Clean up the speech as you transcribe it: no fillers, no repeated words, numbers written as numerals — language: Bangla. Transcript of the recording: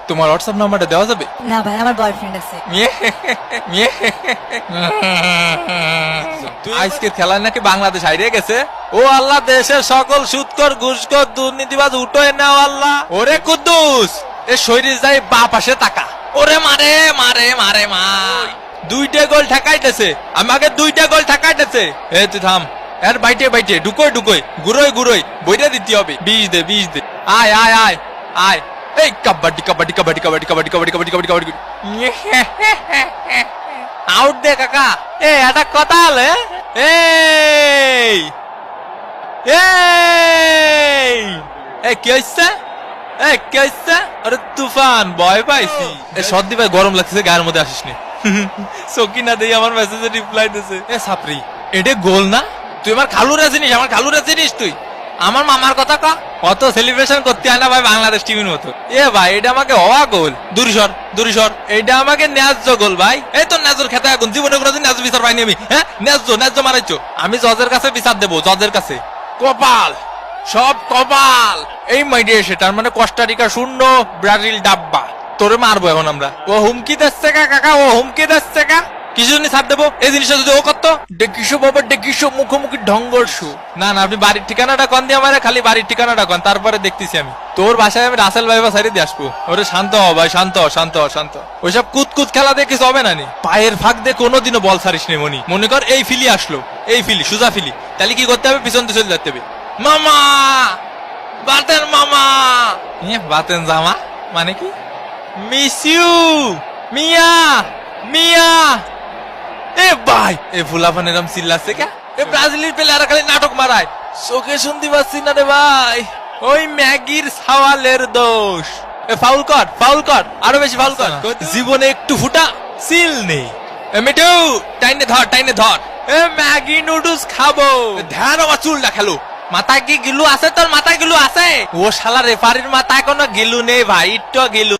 তোমার হোয়াটসঅ্যাপ নাম্বারটা দেওয়া যাবে? না ভাই, আমার বয়ফ্রেন্ড আছে। আজকের খেলা নাকি বাংলাদেশ হারিয়ে গেছে। ও আল্লাহ, দেশের সকল সুদখোর ঘুষখোর দুর্নীতিবাজ উঠোয় নাও আল্লাহ। ওরে কুদ্দুস, এ শরীর যাই বা পাশে তাকা। ওরে মারে মারে মারে মা, 2টা গোল ঠেকাইতেছে আমাকে, 2টা গোল ঠেকাইতেছে। এ তুই থাম, এর বাইটে বাইটে ঢুকোই ঢুকোই গুরোই গুরোই বইটা দিতে হবে। 20 দে 20 দে। আয় আয় আয় আয়। এই কাবাডি কাবাডি কাবাডি কাবাডি কাবাডি কাবাডি কাবাডি কাবাডি কাবাডি। আউট দে কাকা। এ এটা কথা হলে এই এই এই কি হইছে? এই কি হইছে? আরে তুফান, ভয় পাইছি। এ সর্দি ভাই, গরম লাগছে, গায়ের মধ্যে আসিস নি। সকিনা দেই আমার মেসেজে রিপ্লাই দিছে। এ সাপরি, এটা গোল না? তুই আমার খালুরা চিনিস? আমার খালুরা চিনিস তুই? আমার মামার কথা কা, অত সেলিব্রেশন করতে হয় না ভাই বাংলাদেশ টিমের মতো। এ ভাই, এটা আমাকে হওয়া গোল। দূরিসর দূরিসর, এটা আমাকে ন্যায্য গোল ভাই। এই তো ন্যায্যর খেতে এখন জীবনে কোনোদিন ন্যায্য বিচার পাইনি আমি। হ্যাঁ, ন্যায্য ন্যায্য মারাইছো। আমি জজের কাছে বিচার দেবো, জজের কাছে। কপাল, সব কপাল। এই মাইডে সেটার মানে কোস্টারিকা 0, ব্রাজিল ডাব্বা। তোরে মারবো এখন আমরা। ও হুমকি দিচ্ছে কাকা, ও হুমকি দিচ্ছে কা। কিছু জন্য ছাড় দেবো এই জিনিসটা যদি ও করতো। ডেকিসো বাবা ডেকিসো, মুখোমুখি ঢঙ্গরসু। না না, আপনি বাড়ির ঠিকানাটা কন দিয়ে আমার, খালি বাড়ির ঠিকানাটা কন, তারপরে দেখতেছি আমি। তোর বাসায় আমি রাসেল ভাইবা সাইডে দিয়ে আসবো। ওরে শান্ত হ ভাই, শান্ত হ শান্ত হ শান্ত। ওইসব কুতকুত খেলা দিয়ে কিছু হবে না নি। পায়ের ফাঁক দিয়ে কোনোদিনও বল ছাড়িস নি মনি। মনে কর এই ফিলি আসলো, এই ফিলি সুজা ফিলি, তাহলে কি করতে হবে? পিছন দিয়ে চলে যেতে হবে। মামা বাতেন, মামা বাতেন জামা মানে কি? মিস ইউ মিয়া মিয়া। এ ভাই, এ ফুলাফান এরম চিল্লাচ্ছে কে? এ ব্রাজিলের প্লেয়ার খালি নাটক মারায়, চোখে শুনতে পাচ্ছি না রে ভাই। ওই ম্যাগির সাওয়ালের দোষ। এ ফাউল কর, ফাউল কর, আরো বেশি ফাউল কর। জীবনে একটু ফুটা সিল নেই। এ মিঠু, টাইনে ধর টাইনে ধর। এ ম্যাগি নুডলস খাবো। ধ্যান, আমার চুলটা খেলো। মাথায় কি গিলু আছে তোর? মাথায় গিলু আছে? ও শালা রেফারির মাথায় কোনো গিলু নেই ভাই, একটু গিলু